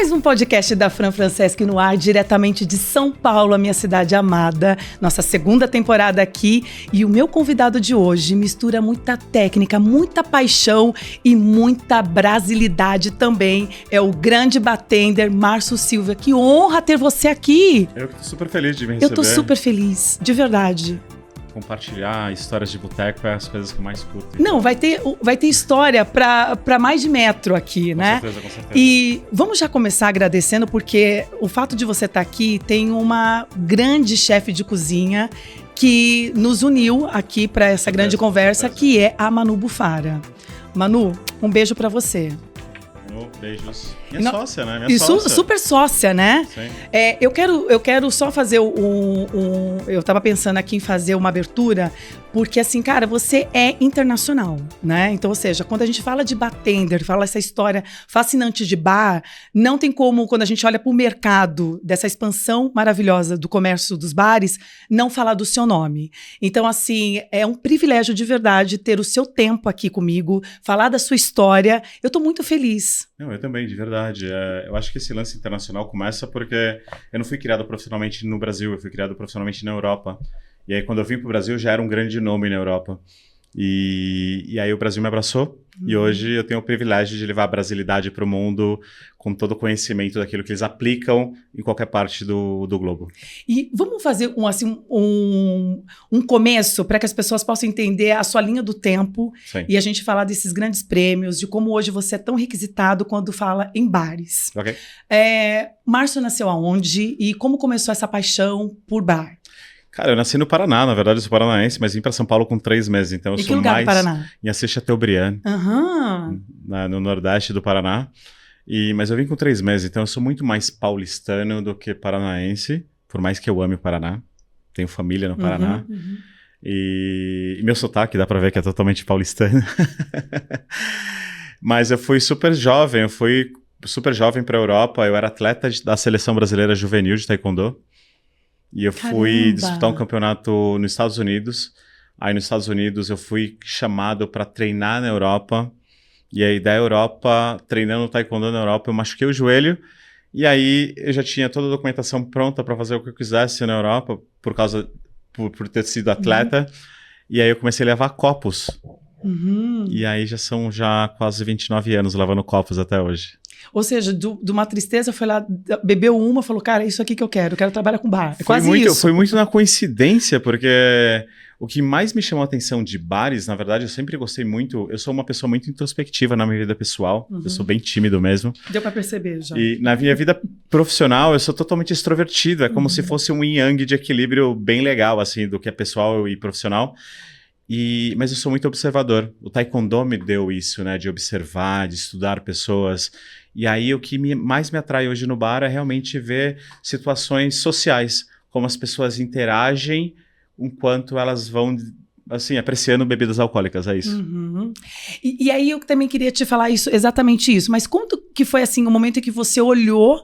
Mais um podcast da Fran Franceschi no ar, diretamente de São Paulo, a minha cidade amada. Nossa segunda temporada aqui. E o meu convidado de hoje mistura muita técnica, muita paixão e muita brasilidade também. É o grande bartender Márcio Silva. Que honra ter você aqui! Eu que tô super feliz de me receber. Eu tô super feliz, de verdade. Compartilhar histórias de boteco é as coisas que eu mais curto. Então. Não, vai ter história para mais de metro aqui, né? Com certeza. E vamos já começar agradecendo, porque o fato de você estar aqui tem uma grande chefe de cozinha que nos uniu aqui para essa grande conversa, que é a Manu Bufara. Manu, um beijo para você. Beijos. Minha sócia, né? Minha sócia. Super sócia, né? Sim. Eu quero só fazer eu tava pensando aqui em fazer uma abertura, porque assim, cara, você é internacional, né? Então, ou seja, quando a gente fala de bartender, fala essa história fascinante de bar, não tem como, quando a gente olha pro mercado dessa expansão maravilhosa do comércio dos bares, não falar do seu nome. Então, assim, é um privilégio de verdade ter o seu tempo aqui comigo, falar da sua história. Eu tô muito feliz. Não, eu também, de verdade. Eu acho que esse lance internacional começa porque eu não fui criado profissionalmente no Brasil, eu fui criado profissionalmente na Europa. E aí, quando eu vim pro Brasil, já era um grande nome na Europa. E aí o Brasil me abraçou. E hoje eu tenho o privilégio de levar a brasilidade para o mundo com todo o conhecimento daquilo que eles aplicam em qualquer parte do globo. E vamos fazer um começo para que as pessoas possam entender a sua linha do tempo. Sim. E a gente falar desses grandes prêmios, de como hoje você é tão requisitado quando fala em bares. Ok. Márcio nasceu aonde e como começou essa paixão por bar? Cara, eu nasci no Paraná, na verdade eu sou paranaense, mas vim para São Paulo com 3 meses, então eu e sou que lugar mais do Paraná? em Assis Chateaubriand, no nordeste do Paraná. Mas eu vim com 3 meses, então eu sou muito mais paulistano do que paranaense, por mais que eu ame o Paraná. Tenho família no Paraná. E meu sotaque, dá pra ver que é totalmente paulistano. Mas eu fui super jovem pra Europa. Eu era atleta da seleção brasileira juvenil de taekwondo. E eu fui disputar um campeonato nos Estados Unidos. Aí nos Estados Unidos eu fui chamado para treinar na Europa. E aí da Europa, treinando taekwondo na Europa, eu machuquei o joelho. E aí eu já tinha toda a documentação pronta para fazer o que eu quisesse na Europa, por ter sido atleta. E aí eu comecei a levar copos. E aí são quase 29 anos lavando copos até hoje. Ou seja, de uma tristeza, foi lá, bebeu uma, falou, cara, é isso aqui que eu quero trabalhar com bar. Isso. Foi muito na coincidência, porque o que mais me chamou a atenção de bares, na verdade, eu sempre gostei muito, eu sou uma pessoa muito introspectiva na minha vida pessoal, eu sou bem tímido mesmo. Deu pra perceber já. E na minha vida profissional, eu sou totalmente extrovertido, é como se fosse um yin-yang de equilíbrio bem legal, assim, do que é pessoal e profissional. Mas eu sou muito observador. O taekwondo me deu isso, né? De observar, de estudar pessoas. E aí o que mais me atrai hoje no bar é realmente ver situações sociais, como as pessoas interagem enquanto elas vão, assim, apreciando bebidas alcoólicas, é isso. E aí eu também queria te falar exatamente isso, mas quando que foi assim o momento em que você olhou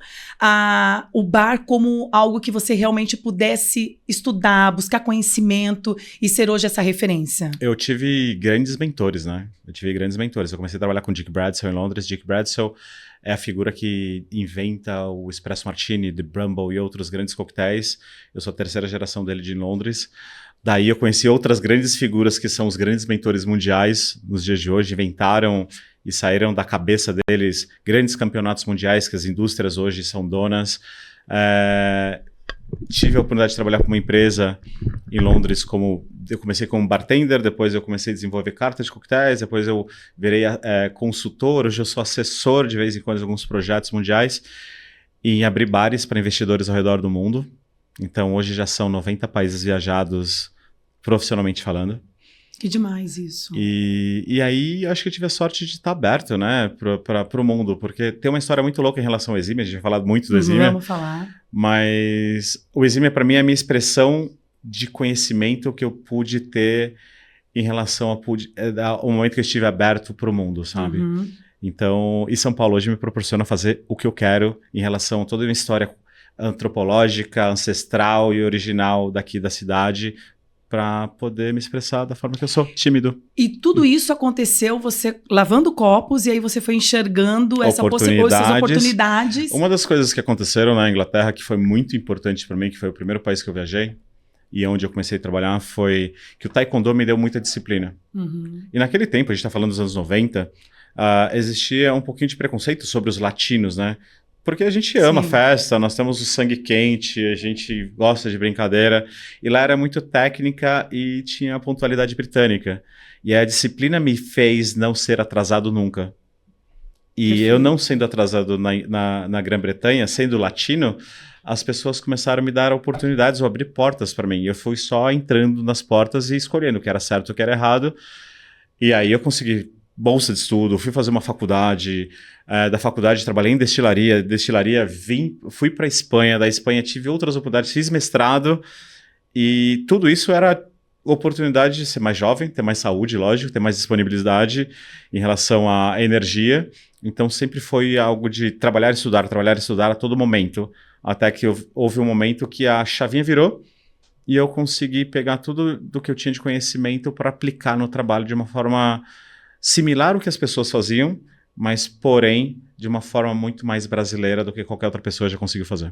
o bar como algo que você realmente pudesse estudar, buscar conhecimento e ser hoje essa referência? Eu tive grandes mentores, né? Eu comecei a trabalhar com Dick Bradshaw em Londres. Dick Bradshaw é a figura que inventa o Espresso Martini, The Bramble e outros grandes coquetéis. Eu sou a 3ª geração dele de Londres. Daí eu conheci outras grandes figuras que são os grandes mentores mundiais nos dias de hoje, inventaram e saíram da cabeça deles grandes campeonatos mundiais que as indústrias hoje são donas. Tive a oportunidade de trabalhar com uma empresa em Londres eu comecei como bartender, depois eu comecei a desenvolver cartas de coquetéis, depois eu virei consultor, hoje eu sou assessor de vez em quando de alguns projetos mundiais e abri bares para investidores ao redor do mundo. Então hoje já são 90 países viajados profissionalmente falando. Que demais isso. E aí eu acho que eu tive a sorte de estar aberto, né, para o mundo, porque tem uma história muito louca em relação ao Exímia, a gente vai falar muito do Exímia. Vamos falar. Mas o Exímia para mim é a minha expressão de conhecimento que eu pude ter em relação ao momento que eu estive aberto para o mundo, sabe? Então, e São Paulo hoje me proporciona fazer o que eu quero em relação a toda uma história antropológica, ancestral e original daqui da cidade, para poder me expressar da forma que eu sou, tímido. E tudo isso aconteceu você lavando copos e aí você foi enxergando essas oportunidades. Uma das coisas que aconteceram na Inglaterra que foi muito importante para mim, que foi o primeiro país que eu viajei e onde eu comecei a trabalhar, foi que o taekwondo me deu muita disciplina. E naquele tempo, a gente está falando dos anos 90, existia um pouquinho de preconceito sobre os latinos, né? Porque a gente ama festa, nós temos o sangue quente, a gente gosta de brincadeira. E lá era muito técnica e tinha a pontualidade britânica. E a disciplina me fez não ser atrasado nunca. E Perfeito. Eu não sendo atrasado na Grã-Bretanha, sendo latino, as pessoas começaram a me dar oportunidades ou abrir portas para mim. E eu fui só entrando nas portas e escolhendo o que era certo e o que era errado. E aí eu consegui bolsa de estudo, fui fazer uma faculdade, da faculdade trabalhei em destilaria, fui para a Espanha, da Espanha tive outras oportunidades, fiz mestrado, e tudo isso era oportunidade de ser mais jovem, ter mais saúde, lógico, ter mais disponibilidade em relação à energia, então sempre foi algo de trabalhar e estudar a todo momento, até que houve um momento que a chavinha virou, e eu consegui pegar tudo do que eu tinha de conhecimento para aplicar no trabalho de uma forma similar ao que as pessoas faziam, mas, porém, de uma forma muito mais brasileira do que qualquer outra pessoa já conseguiu fazer.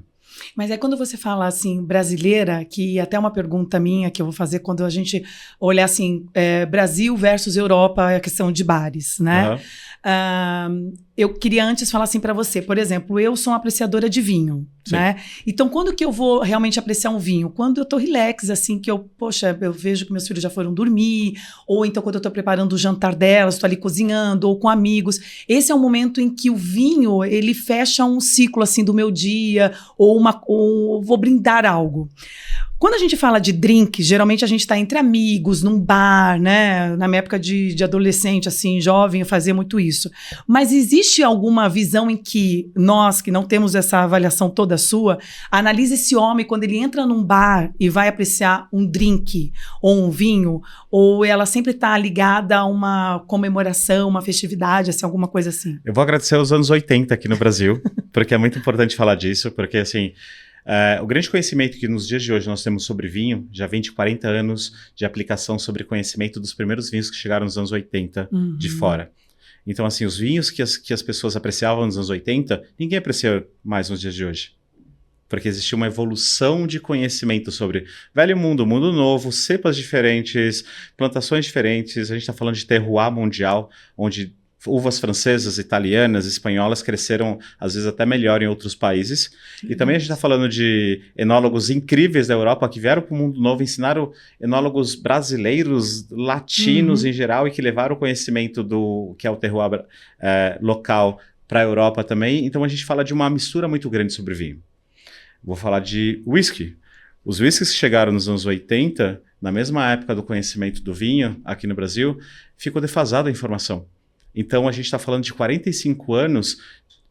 Mas é quando você fala assim, brasileira, que até uma pergunta minha que eu vou fazer quando a gente olhar assim, Brasil versus Europa, a questão de bares, né? Eu queria antes falar assim para você, por exemplo, eu sou uma apreciadora de vinho, né? Então, quando que eu vou realmente apreciar um vinho? Quando eu tô relax, assim, que eu vejo que meus filhos já foram dormir, ou então quando eu tô preparando o jantar delas, tô ali cozinhando, ou com amigos. Esse é o momento em que o vinho, ele fecha um ciclo, assim, do meu dia, ou vou brindar algo. Quando a gente fala de drink, geralmente a gente está entre amigos, num bar, né? Na minha época de adolescente, assim, jovem, eu fazia muito isso. Mas existe alguma visão em que nós, que não temos essa avaliação toda sua, analisa esse homem quando ele entra num bar e vai apreciar um drink ou um vinho, ou ela sempre está ligada a uma comemoração, uma festividade, assim, alguma coisa assim? Eu vou agradecer aos anos 80 aqui no Brasil, porque é muito importante falar disso, porque, assim, o grande conhecimento que nos dias de hoje nós temos sobre vinho já vem de 40 anos de aplicação sobre conhecimento dos primeiros vinhos que chegaram nos anos 80 de fora. Então, assim, os vinhos que as pessoas apreciavam nos anos 80, ninguém aprecia mais nos dias de hoje. Porque existia uma evolução de conhecimento sobre velho mundo, mundo novo, cepas diferentes, plantações diferentes. A gente está falando de terroir mundial, onde uvas francesas, italianas, espanholas cresceram, às vezes, até melhor em outros países. E também a gente está falando de enólogos incríveis da Europa que vieram para o mundo novo, ensinaram enólogos brasileiros, latinos em geral, e que levaram o conhecimento do que é o terroir local para a Europa também. Então a gente fala de uma mistura muito grande sobre vinho. Vou falar de whisky. Os whiskies que chegaram nos anos 80, na mesma época do conhecimento do vinho aqui no Brasil, ficou defasada a informação. Então, a gente está falando de 45 anos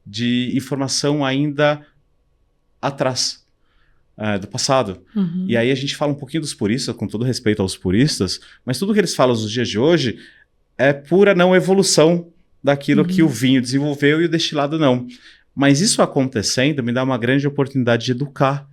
de informação ainda atrás do passado. E aí a gente fala um pouquinho dos puristas, com todo respeito aos puristas, mas tudo que eles falam nos dias de hoje é pura não evolução daquilo que o vinho desenvolveu e o destilado não. Mas isso acontecendo me dá uma grande oportunidade de educar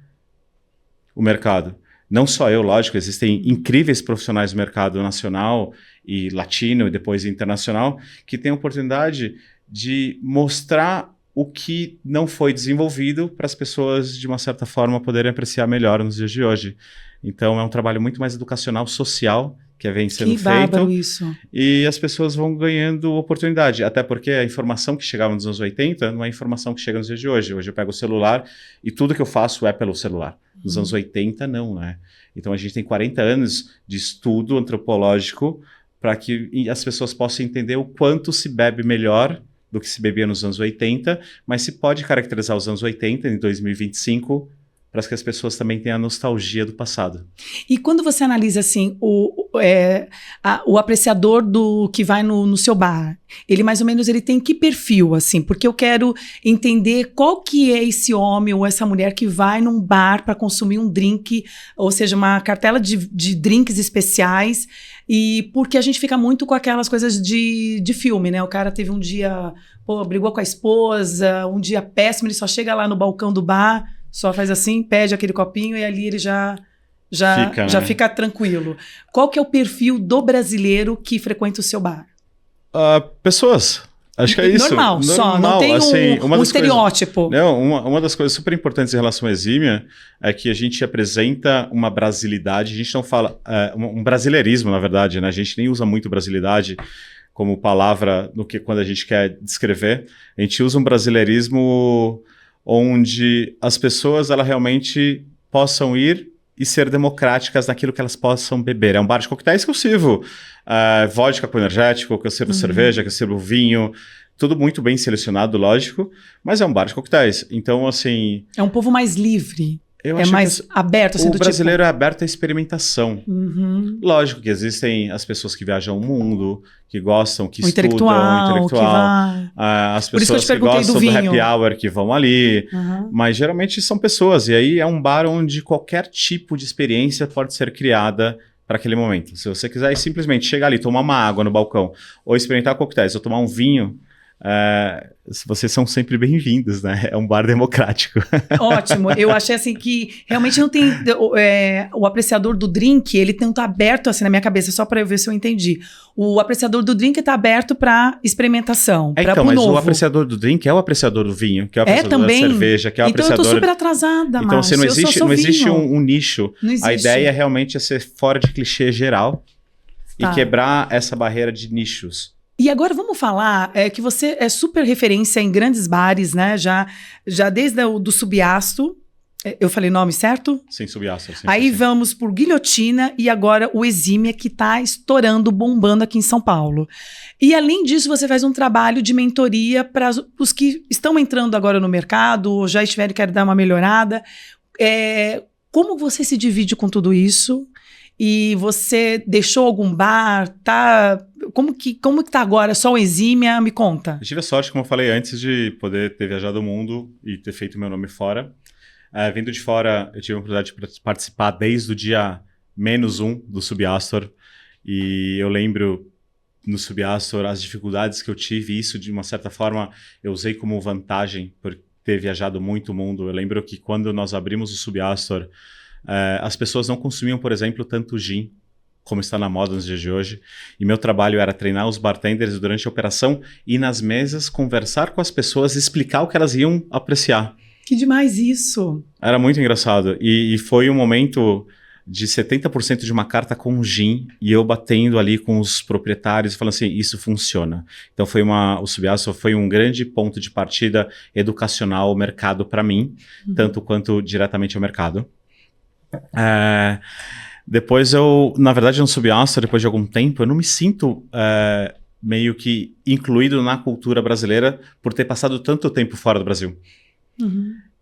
o mercado. Não só eu, lógico, existem incríveis profissionais do mercado nacional e latino e depois internacional que têm a oportunidade de mostrar o que não foi desenvolvido para as pessoas, de uma certa forma, poderem apreciar melhor nos dias de hoje. Então, é um trabalho muito mais educacional, social, que vem sendo feito. Isso. E as pessoas vão ganhando oportunidade. Até porque a informação que chegava nos anos 80 não é a informação que chega nos dias de hoje. Hoje eu pego o celular e tudo que eu faço é pelo celular. Nos anos 80, não, né? Então a gente tem 40 anos de estudo antropológico para que as pessoas possam entender o quanto se bebe melhor do que se bebia nos anos 80, mas se pode caracterizar os anos 80 em 2025 para que as pessoas também tenham a nostalgia do passado. E quando você analisa assim o apreciador do que vai no seu bar, ele mais ou menos ele tem que perfil, assim? Porque eu quero entender qual que é esse homem ou essa mulher que vai num bar para consumir um drink, ou seja, uma cartela de drinks especiais, e porque a gente fica muito com aquelas coisas de filme, né? O cara teve um dia, brigou com a esposa, um dia péssimo, ele só chega lá no balcão do bar, só faz assim, pede aquele copinho e ali ele já já fica tranquilo. Qual que é o perfil do brasileiro que frequenta o seu bar? Pessoas. Acho que é isso. Normal, só. Não tem assim, um estereótipo. Uma das coisas super importantes em relação à Exímia é que a gente apresenta uma brasilidade, a gente não fala... um brasileirismo, na verdade, né? A gente nem usa muito brasilidade como palavra quando a gente quer descrever. A gente usa um brasileirismo onde as pessoas elas realmente possam ir e ser democráticas naquilo que elas possam beber. É um bar de coquetéis que eu sirvo vodka com energético, que eu sirvo cerveja, que eu sirvo vinho, tudo muito bem selecionado, lógico, mas é um bar de coquetéis. Então, assim... É um povo mais livre. Mais aberto. Assim, o brasileiro é aberto à experimentação. Lógico que existem as pessoas que viajam o mundo, que gostam, que estudam, intelectual. Que vai... as pessoas que gostam do happy hour, que vão ali. Mas geralmente são pessoas. E aí é um bar onde qualquer tipo de experiência pode ser criada para aquele momento. Se você quiser simplesmente chegar ali, tomar uma água no balcão, ou experimentar coquetéis, ou tomar um vinho... vocês são sempre bem-vindos, né? É um bar democrático. Ótimo. Eu achei assim que realmente não tem... o apreciador do drink, ele não tá aberto assim na minha cabeça, só para eu ver se eu entendi. O apreciador do drink tá aberto para experimentação, para mas novo. O apreciador do drink é o apreciador do vinho, que é o apreciador da cerveja, que é o apreciador... Então eu tô super atrasada, Então Márcio. não existe um nicho. Não existe. A ideia realmente é ser fora de clichê geral e quebrar essa barreira de nichos. E agora vamos falar que você é super referência em grandes bares, né? Já desde do Subiasto. Eu falei nome certo? Sim, Subiasto. Sim, Aí vamos por Guilhotina e agora o Exímia, que está estourando, bombando aqui em São Paulo. E além disso, você faz um trabalho de mentoria para os que estão entrando agora no mercado, ou já estiverem querendo dar uma melhorada. Como você se divide com tudo isso? E você deixou algum bar? Como que tá agora? Só o Exímia? Me conta. Eu tive a sorte, como eu falei antes, de poder ter viajado o mundo e ter feito meu nome fora. Vindo de fora, eu tive a oportunidade de participar desde o dia -1 do Subiastor. E eu lembro no Subiastor as dificuldades que eu tive. E isso, de uma certa forma, eu usei como vantagem por ter viajado muito o mundo. Eu lembro que quando nós abrimos o Subiastor, as pessoas não consumiam, por exemplo, tanto gin, como está na moda nos dias de hoje. E meu trabalho era treinar os bartenders durante a operação, ir nas mesas, conversar com as pessoas, explicar o que elas iam apreciar. Que demais isso! Era muito engraçado. E foi um momento de 70% de uma carta com gin, e eu batendo ali com os proprietários, falando assim, isso funciona. Então o Subiastor foi um grande ponto de partida educacional ao mercado para mim, tanto quanto diretamente ao mercado. Depois na verdade, no Subiastor, depois de algum tempo, eu não me sinto meio que incluído na cultura brasileira por ter passado tanto tempo fora do Brasil.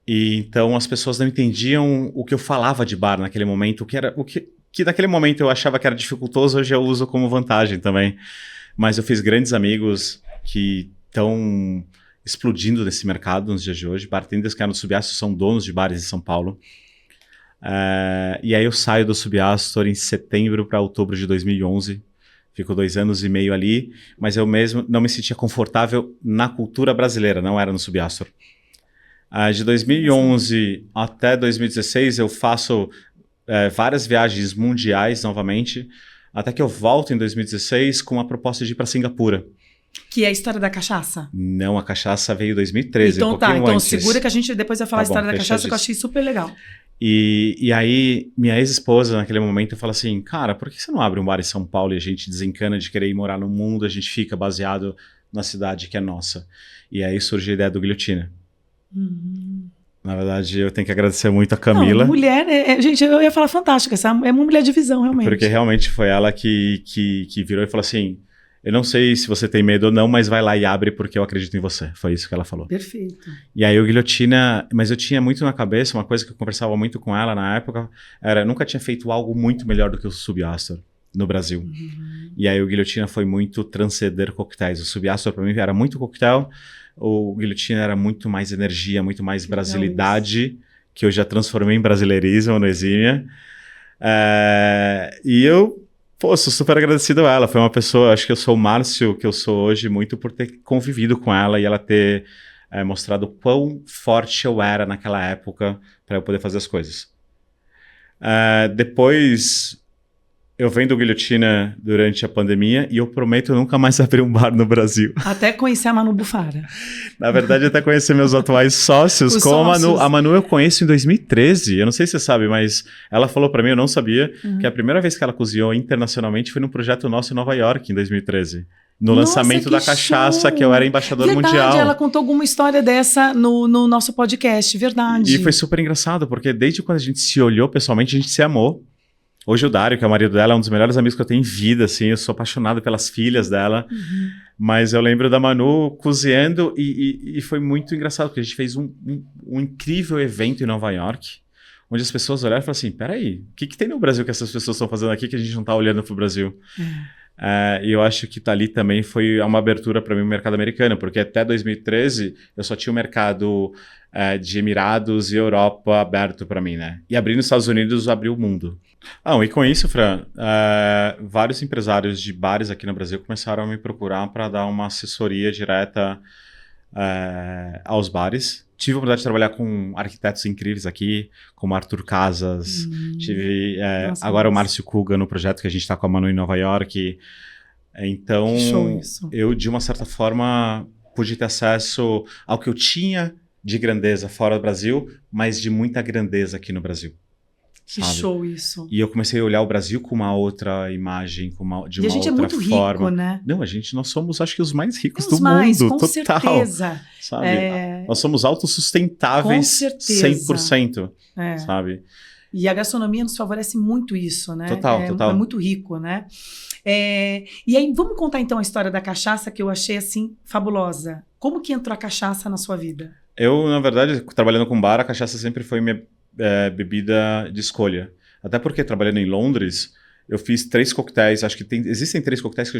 E então as pessoas não entendiam o que eu falava de bar naquele momento, que naquele momento eu achava que era dificultoso, hoje eu uso como vantagem também. Mas eu fiz grandes amigos que estão explodindo nesse mercado nos dias de hoje. Bartenders que eram no Subiastor são donos de bares em São Paulo. E aí eu saio do Subiastor em setembro para outubro de 2011. Fico 2 anos e meio ali, mas eu mesmo não me sentia confortável na cultura brasileira, não era no Subiastor. De 2011 até 2016 eu faço várias viagens mundiais novamente, até que eu volto em 2016 com a proposta de ir para Singapura. Que é a história da cachaça? Não, a cachaça veio em 2013, então um pouquinho então antes. Segura que a gente depois vai falar a história da cachaça, que eu achei super legal. E aí, minha ex-esposa, naquele momento, fala assim, cara, por que você não abre um bar em São Paulo e a gente desencana de querer ir morar no mundo, a gente fica baseado na cidade que é nossa? E aí surge a ideia do Guilhotina. Na verdade, eu tenho que agradecer muito a Camila. Não, mulher, gente, eu ia falar fantástica, essa é uma mulher de visão, realmente. Porque realmente foi ela que virou e falou assim, eu não sei se você tem medo ou não, mas vai lá e abre porque eu acredito em você. Foi isso que ela falou. Perfeito. E aí o Guilhotina, mas eu tinha muito na cabeça, uma coisa que eu conversava muito com ela na época, eu nunca tinha feito algo muito melhor do que o Subiastor no Brasil. E aí o Guilhotina foi muito transcender coquetéis. O Subiastor para mim era muito coquetel, o Guilhotina era muito mais energia, muito mais brasilidade, que eu já transformei em brasileirismo no Exímia. E eu sou super agradecido a ela. Foi uma pessoa, acho que eu sou o Márcio que eu sou hoje, muito por ter convivido com ela e ela ter mostrado quão forte eu era naquela época para eu poder fazer as coisas. Depois, eu vendo Guilhotina durante a pandemia e eu prometo nunca mais abrir um bar no Brasil. Até conhecer a Manu Bufara. Na verdade, até conhecer meus atuais sócios. A Manu. A Manu eu conheço em 2013. Eu não sei se você sabe, mas ela falou pra mim, eu não sabia, que a primeira vez que ela cozinhou internacionalmente foi num projeto nosso em Nova York, em 2013. No lançamento da cachaça, que eu era embaixador mundial. Ela contou alguma história dessa no nosso podcast, verdade. E foi super engraçado, porque desde quando a gente se olhou pessoalmente, a gente se amou. Hoje o Dário, que é o marido dela, é um dos melhores amigos que eu tenho em vida, assim, eu sou apaixonado pelas filhas dela. Mas eu lembro da Manu cozinhando e foi muito engraçado, porque a gente fez um incrível evento em Nova York, onde as pessoas olharam e falaram assim, peraí, o que tem no Brasil que essas pessoas estão fazendo aqui que a gente não está olhando pro Brasil? E eu acho que ali também foi uma abertura para mim no mercado americano, porque até 2013 eu só tinha o mercado de Emirados e Europa aberto para mim, né? E abrir nos Estados Unidos abriu o mundo. E com isso, Fran, vários empresários de bares aqui no Brasil começaram a me procurar para dar uma assessoria direta aos bares. Tive a oportunidade de trabalhar com arquitetos incríveis aqui, como Arthur Casas. Tive agora o Márcio Kuga no projeto que a gente está com a Manu em Nova York. Então, que show isso. Eu, de uma certa forma, pude ter acesso ao que eu tinha de grandeza fora do Brasil, mas de muita grandeza aqui no Brasil. Que show isso. E eu comecei a olhar o Brasil com uma outra imagem, de uma outra forma. E a gente é muito rico, né? Não, nós somos, acho que, os mais ricos do mundo. Com total. Certeza. Sabe? Nós somos autossustentáveis 100%. Sabe? E a gastronomia nos favorece muito isso, né? Total. É muito rico, né? E aí, vamos contar então a história da cachaça, que eu achei, assim, fabulosa. Como que entrou a cachaça na sua vida? Eu, na verdade, trabalhando com bar, a cachaça sempre foi minha bebida de escolha. Até porque, trabalhando em Londres, eu fiz 3 coquetéis. Acho que existem 3 coquetéis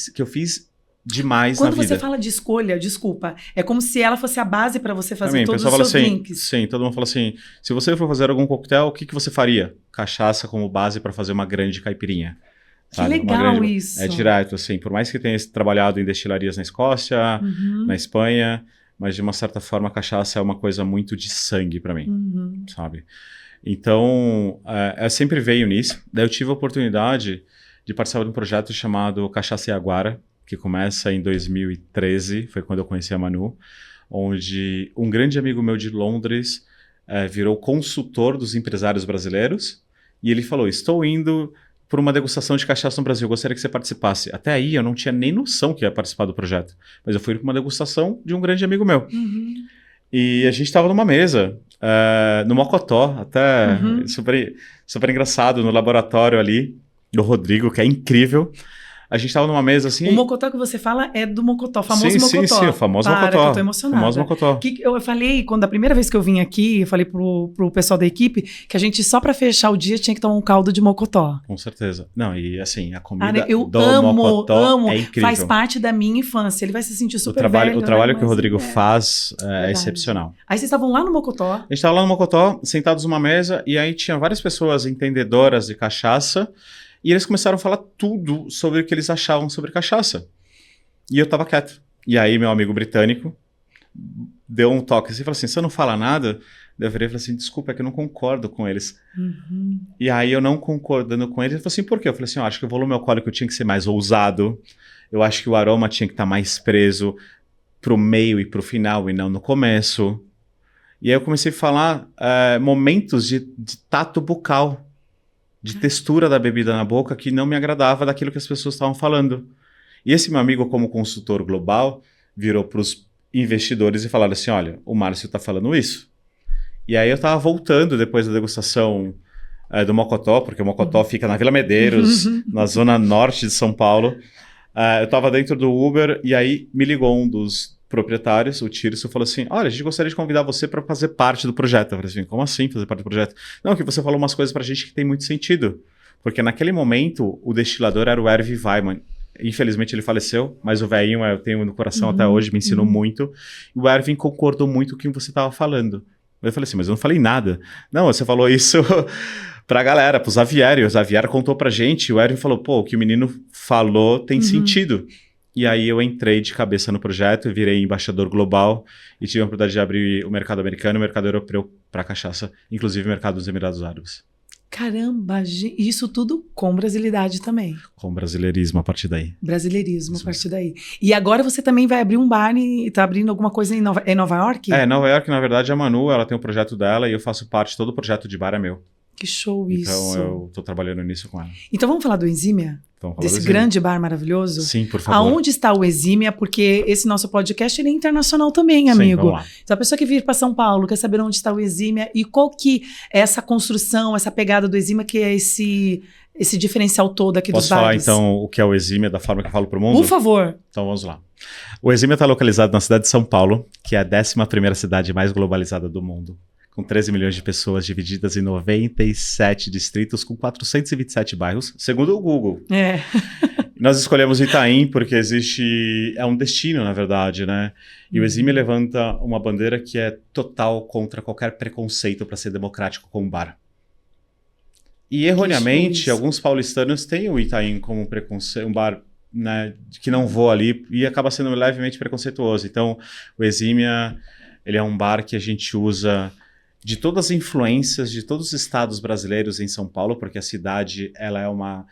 que eu fiz demais na vida. Quando você fala de escolha, desculpa, é como se ela fosse a base para você fazer todos os seus drinks. Sim, todo mundo fala assim, se você for fazer algum coquetel, o que você faria? Cachaça como base para fazer uma grande caipirinha. Que legal isso. É direto, assim, por mais que tenha trabalhado em destilarias na Escócia, na Espanha, mas de uma certa forma a cachaça é uma coisa muito de sangue para mim, sabe? Então, eu sempre veio nisso. Daí eu tive a oportunidade de participar de um projeto chamado Cachaça e Aguara, que começa em 2013, foi quando eu conheci a Manu, onde um grande amigo meu de Londres virou consultor dos empresários brasileiros, e ele falou, estou indo por uma degustação de cachaça no Brasil, gostaria que você participasse. Até aí eu não tinha nem noção que ia participar do projeto, mas eu fui para uma degustação de um grande amigo meu. E a gente estava numa mesa, no Mocotó, até super engraçado, no laboratório ali, do Rodrigo, que é incrível. A gente estava numa mesa assim... O Mocotó que você fala é do Mocotó, o famoso Mocotó. Sim, o famoso Mocotó. Que eu tô emocionada. O famoso Mocotó. Eu falei, a primeira vez que eu vim aqui, eu falei pro pessoal da equipe que a gente, só para fechar o dia, tinha que tomar um caldo de Mocotó. Com certeza. Não, e assim, a comida eu do amo, Mocotó é incrível. Faz parte da minha infância. Ele vai se sentir super velho. O trabalho né? que o Rodrigo faz é excepcional. Aí vocês estavam lá no Mocotó? A gente estava lá no Mocotó, sentados numa mesa, e aí tinha várias pessoas entendedoras de cachaça, e eles começaram a falar tudo sobre o que eles achavam sobre cachaça. E eu tava quieto. E aí meu amigo britânico deu um toque assim, falou assim, você não fala nada? Daí eu virei e falei assim, desculpa, é que eu não concordo com eles. E aí eu não concordando com eles, ele falou assim, por quê? Eu falei assim, eu acho que o volume alcoólico tinha que ser mais ousado, eu acho que o aroma tinha que estar mais preso pro meio e pro final e não no começo. E aí eu comecei a falar momentos de tato bucal, de textura da bebida na boca que não me agradava daquilo que as pessoas estavam falando. E esse meu amigo, como consultor global, virou para os investidores e falaram assim, olha, o Márcio está falando isso. E aí eu estava voltando depois da degustação do Mocotó, porque o Mocotó fica na Vila Medeiros, na zona norte de São Paulo. Eu estava dentro do Uber e aí me ligou um dos proprietários, o Tirso, falou assim, olha, a gente gostaria de convidar você para fazer parte do projeto. Eu falei assim, como assim fazer parte do projeto? Não, que você falou umas coisas pra gente que tem muito sentido. Porque naquele momento, o destilador era o Erwin Weimann. Infelizmente ele faleceu, mas o velhinho eu tenho no coração até hoje, me ensinou muito. E o Erwin concordou muito com o que você estava falando. Eu falei assim, mas eu não falei nada. Não, você falou isso pra galera, pros aviários. O Xavier contou pra gente, o Erwin falou, pô, o que o menino falou tem sentido. E aí eu entrei de cabeça no projeto, virei embaixador global e tive a oportunidade de abrir o mercado americano e o mercado europeu para cachaça, inclusive o mercado dos Emirados Árabes. Caramba, isso tudo com brasilidade também. Com brasileirismo a partir daí. Brasileirismo a partir daí. E agora você também vai abrir um bar e tá abrindo alguma coisa em Nova York? Nova York, na verdade, a Manu, ela tem um projeto dela e eu faço parte, todo o projeto de bar é meu. Que show isso. Então eu tô trabalhando nisso com ela. Então vamos falar do Enzímia? Desse grande bar maravilhoso? Sim, por favor. Aonde está o Enzímia? Porque esse nosso podcast ele é internacional também, amigo. Sim, vamos lá. Então a pessoa que vir para São Paulo quer saber onde está o Enzímia e qual que é essa construção, essa pegada do Enzímia que é esse diferencial todo aqui dos bares. Posso falar então o que é o Enzímia da forma que eu falo pro mundo? Por favor. Então vamos lá. O Enzímia está localizado na cidade de São Paulo, que é a 11ª cidade mais globalizada do mundo, com 13 milhões de pessoas divididas em 97 distritos com 427 bairros, segundo o Google. Nós escolhemos Itaim porque é um destino, na verdade, né? E o Enzímia levanta uma bandeira que é total contra qualquer preconceito para ser democrático como bar. E erroneamente, alguns paulistanos têm o Itaim como um bar, né, que não voa ali e acaba sendo levemente preconceituoso. Então, o Enzímia, ele é um bar que a gente usa de todas as influências de todos os estados brasileiros em São Paulo, porque a cidade ela é uma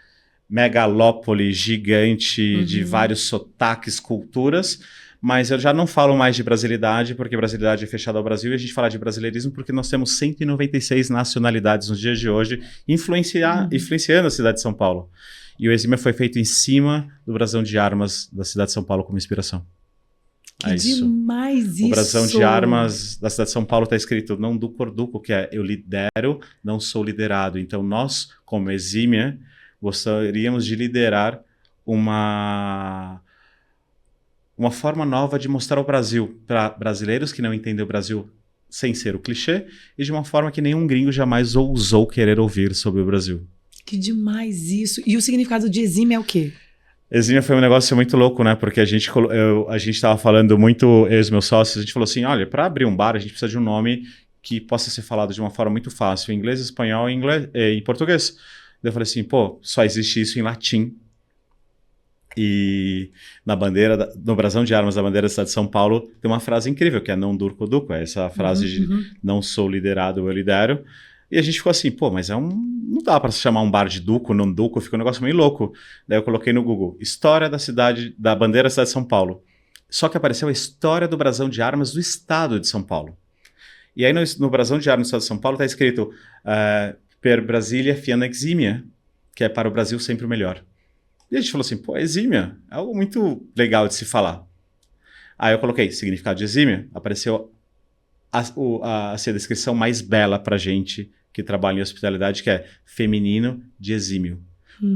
megalópole gigante de vários sotaques, culturas, mas eu já não falo mais de brasilidade, porque brasilidade é fechada ao Brasil, e a gente fala de brasileirismo porque nós temos 196 nacionalidades nos dias de hoje, influenciando a cidade de São Paulo. E o Enzímia foi feito em cima do brasão de armas da cidade de São Paulo como inspiração. Que demais isso! O brasão de armas da cidade de São Paulo está escrito não do Corduco, que é eu lidero, não sou liderado. Então nós, como Enzímia, gostaríamos de liderar uma forma nova de mostrar o Brasil para brasileiros que não entendem o Brasil sem ser o clichê e de uma forma que nenhum gringo jamais ousou querer ouvir sobre o Brasil. Que demais isso! E o significado de Enzímia é o quê? Enzímia foi um negócio muito louco, né? Porque a gente estava falando muito, eu e os meus sócios, a gente falou assim, olha, para abrir um bar a gente precisa de um nome que possa ser falado de uma forma muito fácil, em inglês, espanhol e em português. Daí eu falei assim, só existe isso em latim. E na bandeira, no brasão de armas da bandeira da cidade de São Paulo, tem uma frase incrível, que é não durco duco, é essa frase de não sou liderado, eu lidero. E a gente ficou assim, mas não dá para se chamar um bar de duco, não duco, ficou um negócio meio louco. Daí eu coloquei no Google, história da bandeira da cidade de São Paulo. Só que apareceu a história do brasão de armas do estado de São Paulo. E aí no brasão de armas do estado de São Paulo está escrito per Brasília fianda exímia, que é para o Brasil sempre o melhor. E a gente falou assim, exímia, é algo muito legal de se falar. Aí eu coloquei significado de exímia, apareceu a descrição mais bela pra gente que trabalha em hospitalidade, que é feminino de exímio.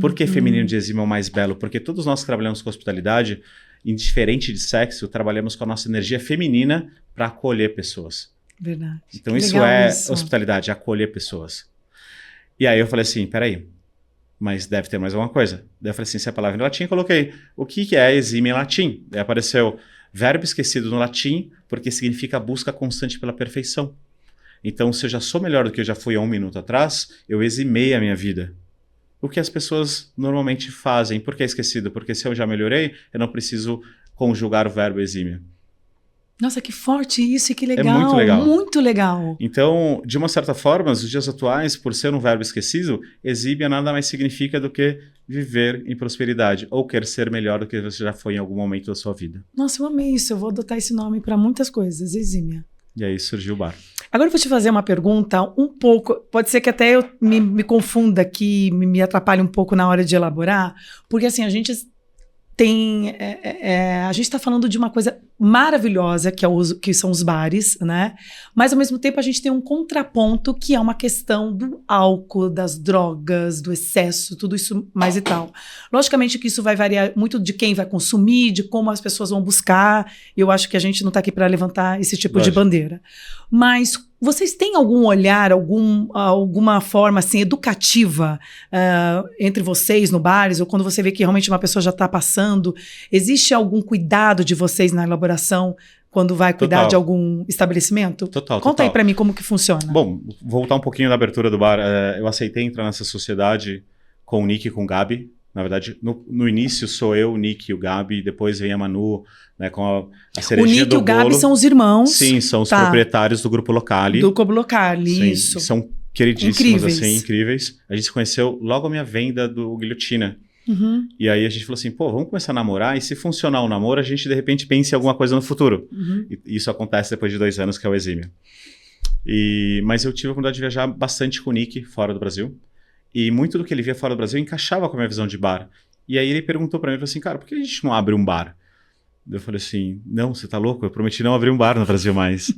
Por que feminino de exímio é o mais belo? Porque todos nós que trabalhamos com hospitalidade, indiferente de sexo, trabalhamos com a nossa energia feminina para acolher pessoas. Verdade. Então isso é hospitalidade, acolher pessoas. E aí eu falei assim, peraí, mas deve ter mais alguma coisa. Daí eu falei assim, se é a palavra em latim, eu coloquei o que é exímio em latim. Daí apareceu verbo esquecido no latim, porque significa busca constante pela perfeição. Então, se eu já sou melhor do que eu já fui há 1 minuto atrás, eu eximei a minha vida. O que as pessoas normalmente fazem. Por que é esquecido? Porque se eu já melhorei, eu não preciso conjugar o verbo exímio. Nossa, que forte isso e que legal. É muito legal. Muito legal. Então, de uma certa forma, nos dias atuais, por ser um verbo esquecido, exímia nada mais significa do que viver em prosperidade ou querer ser melhor do que você já foi em algum momento da sua vida. Nossa, eu amei isso. Eu vou adotar esse nome para muitas coisas, exímia. E aí surgiu o bar. Agora eu vou te fazer uma pergunta um pouco, pode ser que até eu me confunda aqui, me atrapalhe um pouco na hora de elaborar, porque assim, a gente está falando de uma coisa maravilhosa, que são os bares, né? Mas, ao mesmo tempo, a gente tem um contraponto que é uma questão do álcool, das drogas, do excesso, tudo isso mais e tal. Logicamente que isso vai variar muito de quem vai consumir, de como as pessoas vão buscar. Eu acho que a gente não está aqui para levantar esse tipo de bandeira. Mas vocês têm algum olhar, alguma forma assim, educativa entre vocês no bares, ou quando você vê que realmente uma pessoa já está passando? Existe algum cuidado de vocês na elaboração quando vai cuidar de algum estabelecimento? Conta aí para mim como que funciona. Bom, voltar um pouquinho da abertura do bar. Eu aceitei entrar nessa sociedade com o Nick e com o Gabi. Na verdade, no início sou eu, o Nick e o Gabi, depois vem a Manu, né, com a cerejinha do bolo. O Nick e o Gabi são os irmãos. Sim, são os proprietários do Grupo Locali. Do Grupo Locali, sim, isso. São queridíssimos, assim, incríveis. A gente se conheceu logo à minha venda do Guilhotina. Uhum. E aí a gente falou assim, pô, vamos começar a namorar e se funcionar o namoro, a gente de repente pensa em alguma coisa no futuro. Uhum. E isso acontece depois de 2 anos, que é o Exímio. Mas eu tive a oportunidade de viajar bastante com o Nick fora do Brasil. E muito do que ele via fora do Brasil encaixava com a minha visão de bar. E aí ele perguntou pra mim, falou assim, cara, por que a gente não abre um bar? Eu falei assim, não, você tá louco? Eu prometi não abrir um bar no Brasil mais.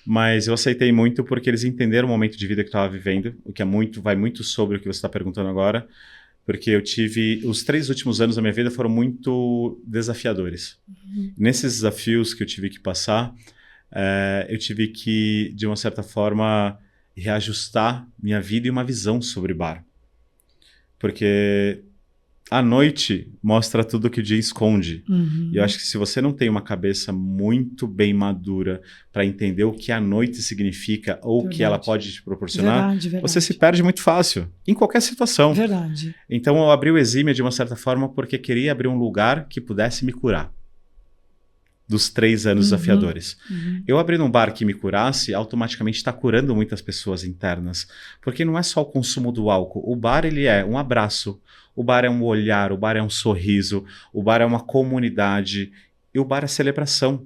Mas eu aceitei muito porque eles entenderam o momento de vida que eu estava vivendo, o que vai muito sobre o que você está perguntando agora. Porque eu tive... Os 3 últimos anos da minha vida foram muito desafiadores. Uhum. Nesses desafios que eu tive que passar, eu tive que, de uma certa forma, reajustar minha vida e uma visão sobre bar. Porque a noite mostra tudo que o dia esconde. Uhum. E eu acho que se você não tem uma cabeça muito bem madura para entender o que a noite significa ou o que ela pode te proporcionar, você se perde muito fácil, em qualquer situação. Verdade. Então eu abri o Exímia de uma certa forma porque queria abrir um lugar que pudesse me curar. Dos 3 anos desafiadores. Uhum. Eu abrindo um bar que me curasse, automaticamente está curando muitas pessoas internas. Porque não é só o consumo do álcool. O bar, ele é um abraço. O bar é um olhar, o bar é um sorriso, o bar é uma comunidade. E o bar é celebração.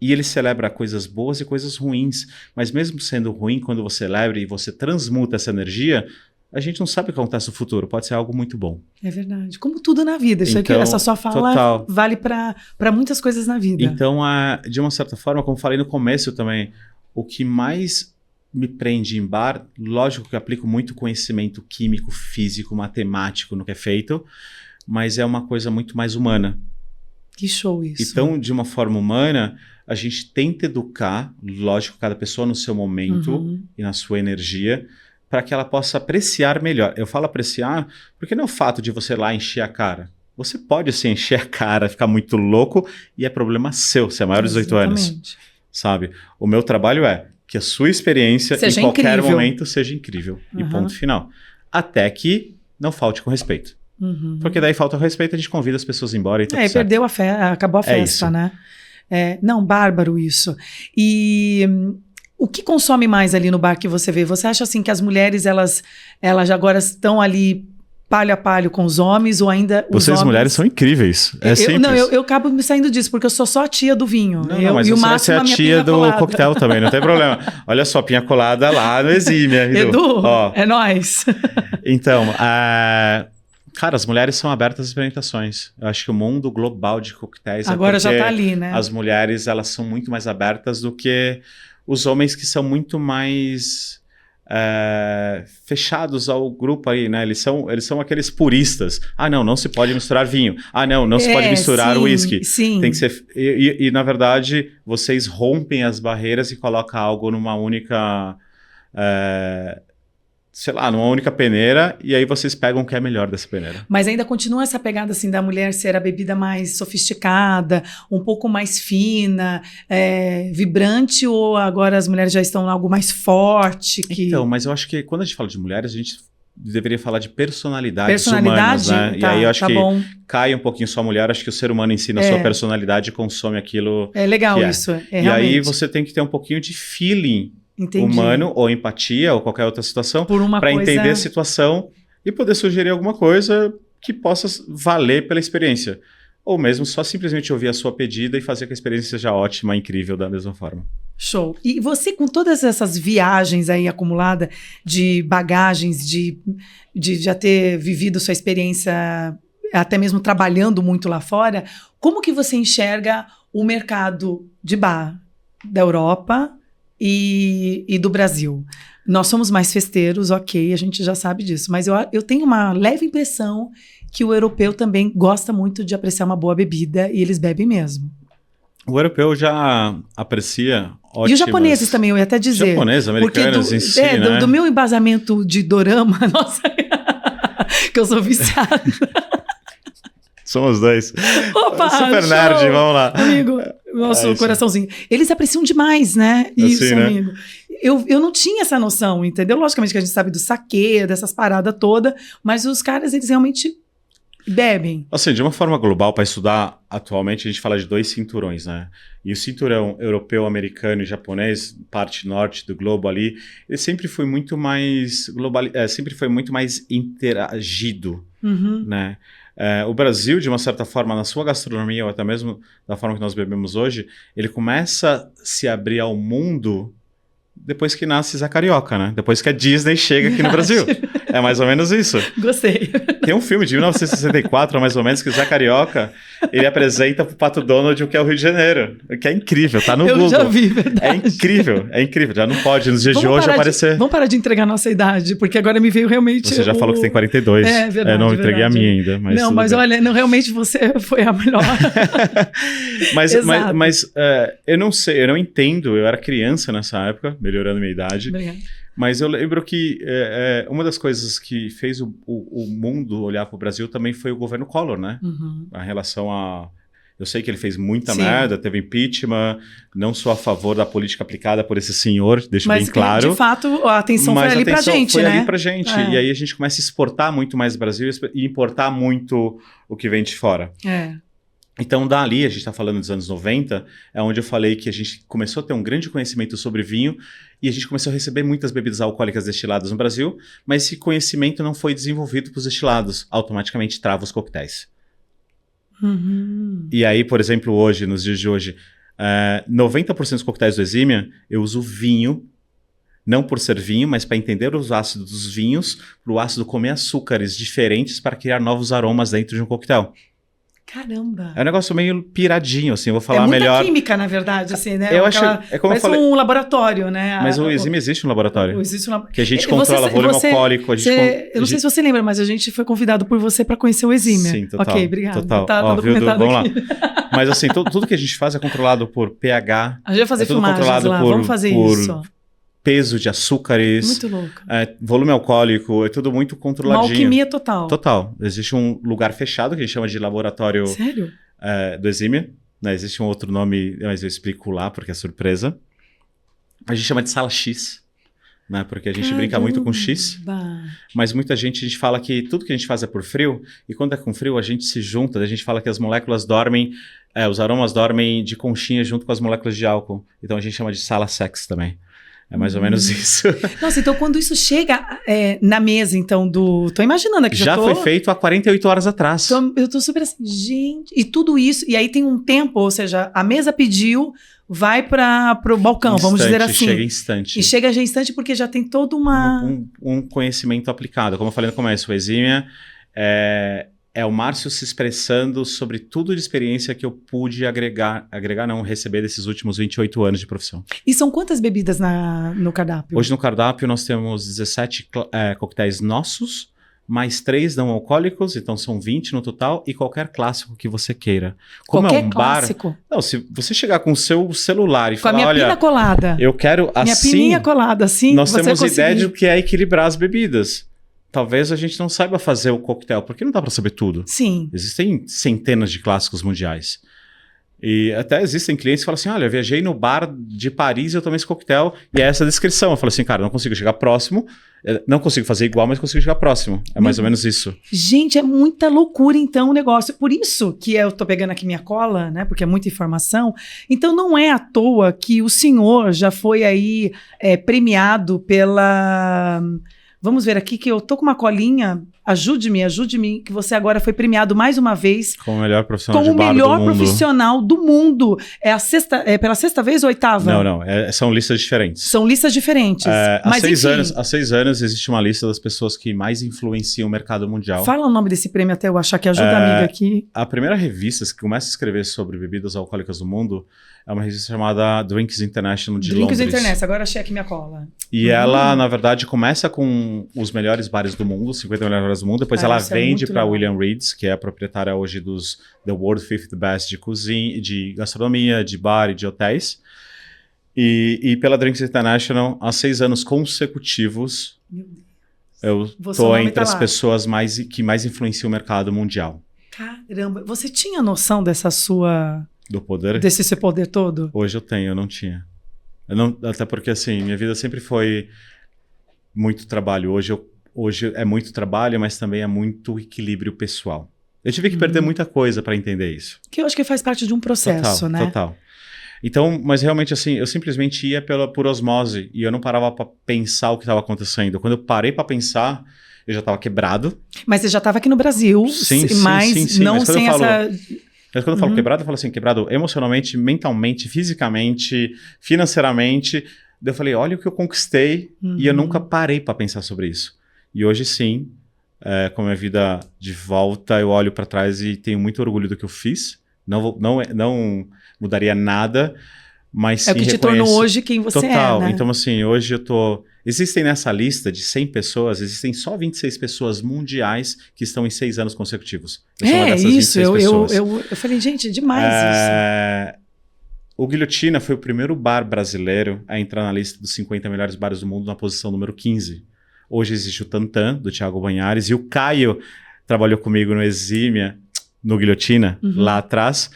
E ele celebra coisas boas e coisas ruins. Mas mesmo sendo ruim, quando você celebra e você transmuta essa energia, a gente não sabe o que acontece no futuro. Pode ser algo muito bom. É verdade. Como tudo na vida. Isso aqui, essa sua fala total. Vale para muitas coisas na vida. Então, de uma certa forma, como falei no começo também, o que mais me prende em bar, lógico que eu aplico muito conhecimento químico, físico, matemático no que é feito, mas é uma coisa muito mais humana. Que show isso. Então, de uma forma humana, a gente tenta educar, lógico, cada pessoa no seu momento e na sua energia, para que ela possa apreciar melhor. Eu falo apreciar porque não é o fato de você lá encher a cara. Você pode se encher a cara, ficar muito louco e é problema seu, se é maior de 18 anos. Sabe? O meu trabalho é que a sua experiência seja em qualquer incrível. momento seja incrível. E ponto final. Até que não falte com respeito. Porque daí falta o respeito, a gente convida as pessoas embora e tudo certo. Perdeu a festa, acabou a festa, né? Não, bárbaro isso. E... o que consome mais ali no bar que você vê? Você acha assim que as mulheres, elas agora estão ali palho a palho com os homens ou ainda os Vocês homens... mulheres são incríveis, é simples. Eu acabo me saindo disso, porque eu sou só a tia do vinho. Não, mas você vai ser a tia do coquetel também, não tem problema. Olha só, pinha colada lá no Exímia. Edu, é nóis. Então, cara, as mulheres são abertas às experimentações. Eu acho que o mundo global de coquetéis agora já tá ali, né? As mulheres, elas são muito mais abertas do que os homens, que são muito mais fechados ao grupo aí, né? Eles são aqueles puristas. Ah, não se pode misturar vinho. Ah, não se pode misturar uísque. Sim. Tem que ser... E, na verdade, vocês rompem as barreiras e colocam algo numa única... numa única peneira, e aí vocês pegam o que é melhor dessa peneira. Mas ainda continua essa pegada assim da mulher ser a bebida mais sofisticada, um pouco mais fina, vibrante, ou agora as mulheres já estão em algo mais forte? Então, mas eu acho que quando a gente fala de mulheres, a gente deveria falar de personalidades humanas, né? E aí eu acho que cai um pouquinho só a mulher, acho que o ser humano ensina a sua personalidade e consome aquilo. É legal isso. E aí você tem que ter um pouquinho de feeling humano, ou empatia, ou qualquer outra situação, para entender a situação e poder sugerir alguma coisa que possa valer pela experiência. Ou mesmo só simplesmente ouvir a sua pedida e fazer que a experiência seja ótima, incrível da mesma forma. Show. E você, com todas essas viagens aí acumuladas de bagagens, de já ter vivido sua experiência, até mesmo trabalhando muito lá fora, como que você enxerga o mercado de bar da Europa e do Brasil? Nós somos mais festeiros, ok, a gente já sabe disso, mas eu tenho uma leve impressão que o europeu também gosta muito de apreciar uma boa bebida e eles bebem mesmo. O europeu já aprecia ótimas... E os japoneses também, eu ia até dizer. Japoneses, americanos em si, né? Do meu embasamento de dorama, nossa, que eu sou viciada. Somos dois. Opa, super show. nerd, vamos lá. Amigo, nosso coraçãozinho. Eles apreciam demais, né? Isso, assim, né? amigo. Eu não tinha essa noção, entendeu? Logicamente que a gente sabe do saquê, dessas paradas todas, mas os caras, eles realmente Bebem. Assim, de uma forma global, para estudar, atualmente a gente fala de 2 cinturões, né? E o cinturão europeu, americano e japonês, parte norte do globo ali, ele sempre foi muito mais sempre foi muito mais interagido, né? O Brasil, de uma certa forma, na sua gastronomia, ou até mesmo da forma que nós bebemos hoje, ele começa a se abrir ao mundo depois que nasce Zé Carioca, né? Depois que a Disney chega aqui no Brasil. É mais ou menos isso. Gostei. Tem um filme de 1964, mais ou menos, que o Zé Carioca, ele apresenta pro Pato Donald o que é o Rio de Janeiro. Que é incrível, tá no Google. Eu já vi, verdade. É incrível. Já não pode, nos dias de hoje, aparecer. Vamos parar de entregar a nossa idade, porque agora me veio realmente... Você já falou que tem 42. É verdade. Eu não entreguei a minha ainda. Mas não, mas olha, não, realmente você foi a melhor. mas eu não sei, eu não entendo. Eu era criança nessa época, melhorando minha idade. Obrigada. Mas eu lembro que uma das coisas que fez o mundo olhar para o Brasil também foi o governo Collor, né? A relação a... Eu sei que ele fez muita merda, teve impeachment, não sou a favor da política aplicada por esse senhor, deixo bem claro. Mas, de fato, a atenção foi ali pra gente, foi né? ali pra gente. E aí a gente começa a exportar muito mais o Brasil e importar muito o que vem de fora. Então, dali, a gente está falando dos anos 90, é onde eu falei que a gente começou a ter um grande conhecimento sobre vinho e a gente começou a receber muitas bebidas alcoólicas destiladas no Brasil, mas esse conhecimento não foi desenvolvido para os destilados, automaticamente trava os coquetéis. E aí, por exemplo, hoje, nos dias de hoje, 90% dos coquetéis do Exímia, eu uso vinho, não por ser vinho, mas para entender os ácidos dos vinhos, para o ácido comer açúcares diferentes para criar novos aromas dentro de um coquetel. Caramba! É um negócio meio piradinho, assim, eu vou falar melhor... melhor... É muita química, na verdade, assim, né? Eu acho... como parece eu falei... um laboratório, né? Mas o Exímia existe um laboratório. Existe um que a gente controla volume alcoólico. Eu não sei se você lembra, mas a gente foi convidado por você para conhecer o Exímia. Sim, total. Ok, obrigado. Total. Tá documentado vamos aqui. Lá. Mas assim, tudo que a gente faz é controlado por pH. A gente vai fazer filmagens lá, vamos fazer isso. Peso de açúcares, muito louco. Volume alcoólico, é tudo muito controladinho. Uma alquimia total. Total. Existe um lugar fechado que a gente chama de laboratório... Sério? Do Exímia, né? Existe um outro nome, mas eu explico lá porque é surpresa. A gente chama de sala X, né? Porque a gente brinca muito com X, mas muita gente, a gente fala que tudo que a gente faz é por frio, e quando é com frio a gente se junta, a gente fala que as moléculas dormem, os aromas dormem de conchinha junto com as moléculas de álcool, então a gente chama de sala sex também. É mais ou menos isso. Nossa, então quando isso chega na mesa, então, tô imaginando aqui. Já foi feito há 48 horas atrás. Eu tô super assim, gente... E tudo isso, e aí tem um tempo, ou seja, a mesa pediu, vai pro balcão, vamos dizer assim. Chega instante. E chega já instante porque já tem todo um conhecimento aplicado. Como eu falei no começo, o Exímia é o Márcio se expressando sobre tudo de experiência que eu pude receber desses últimos 28 anos de profissão. E são quantas bebidas no cardápio? Hoje no cardápio nós temos 17 coquetéis nossos, mais 3 não alcoólicos, então são 20 no total, e qualquer clássico que você queira. Como qualquer é um clássico? Não, se você chegar com o seu celular e com falar, a minha pina colada. Eu quero assim... Minha pininha colada, assim, nós temos ideia de o que é equilibrar as bebidas. Talvez a gente não saiba fazer o coquetel, porque não dá para saber tudo. Sim. Existem centenas de clássicos mundiais. E até existem clientes que falam assim, olha, eu viajei no bar de Paris e eu tomei esse coquetel, e é essa a descrição. Eu falo assim, cara, não consigo chegar próximo, não consigo fazer igual, mas consigo chegar próximo. É mais ou menos isso. Gente, é muita loucura, então, o negócio. Por isso que eu tô pegando aqui minha cola, né, porque é muita informação. Então, não é à toa que o senhor já foi aí premiado pela... Vamos ver aqui que eu tô com uma colinha. Ajude-me, que você agora foi premiado mais uma vez. Como o melhor profissional de bar do mundo. Como o melhor profissional do mundo. Pela sexta vez ou oitava? Não. São listas diferentes. São listas diferentes. Há 6 anos existe uma lista das pessoas que mais influenciam o mercado mundial. Fala o nome desse prêmio até eu achar que ajuda a amiga aqui. A primeira revista que começa a escrever sobre bebidas alcoólicas do mundo é uma revista chamada Drinks International de Londres. Drinks International, agora achei aqui minha cola. E ela, na verdade, começa com os melhores bares do mundo, 50 melhores bares do mundo, depois ela vende para William Reeds, que é a proprietária hoje dos The World Fifth Best de cozinha, de gastronomia, de bar e de hotéis. E pela Drinks International, há 6 anos consecutivos, eu tô entre as pessoas que mais influenciam o mercado mundial. Caramba, você tinha noção dessa sua... Do poder? Desse seu poder todo? Hoje eu tenho, eu não tinha. Até porque, assim, minha vida sempre foi muito trabalho. Hoje é muito trabalho, mas também é muito equilíbrio pessoal. Eu tive que perder muita coisa para entender isso. Que eu acho que faz parte de um processo, né? Total. Então, mas realmente assim, eu simplesmente ia por osmose e eu não parava para pensar o que estava acontecendo. Quando eu parei para pensar, eu já estava quebrado. Mas você já estava aqui no Brasil, mas não mas sem essa... Mas quando eu falo quebrado, eu falo assim, quebrado emocionalmente, mentalmente, fisicamente, financeiramente. Daí eu falei, olha o que eu conquistei e eu nunca parei para pensar sobre isso. E hoje sim, com a minha vida de volta, eu olho para trás e tenho muito orgulho do que eu fiz. Não mudaria nada, mas sim é o que te tornou hoje quem você total. é, né? Então assim, hoje eu tô... Existem nessa lista de 100 pessoas, existem só 26 pessoas mundiais que estão em 6 anos consecutivos. Eu sou uma dessas 26 pessoas. Eu falei, gente, é demais isso. O Guilhotina foi o primeiro bar brasileiro a entrar na lista dos 50 melhores bares do mundo na posição número 15. Hoje existe o Tantan, do Thiago Banhares, e o Caio trabalhou comigo no Exímia, no Guilhotina, lá atrás.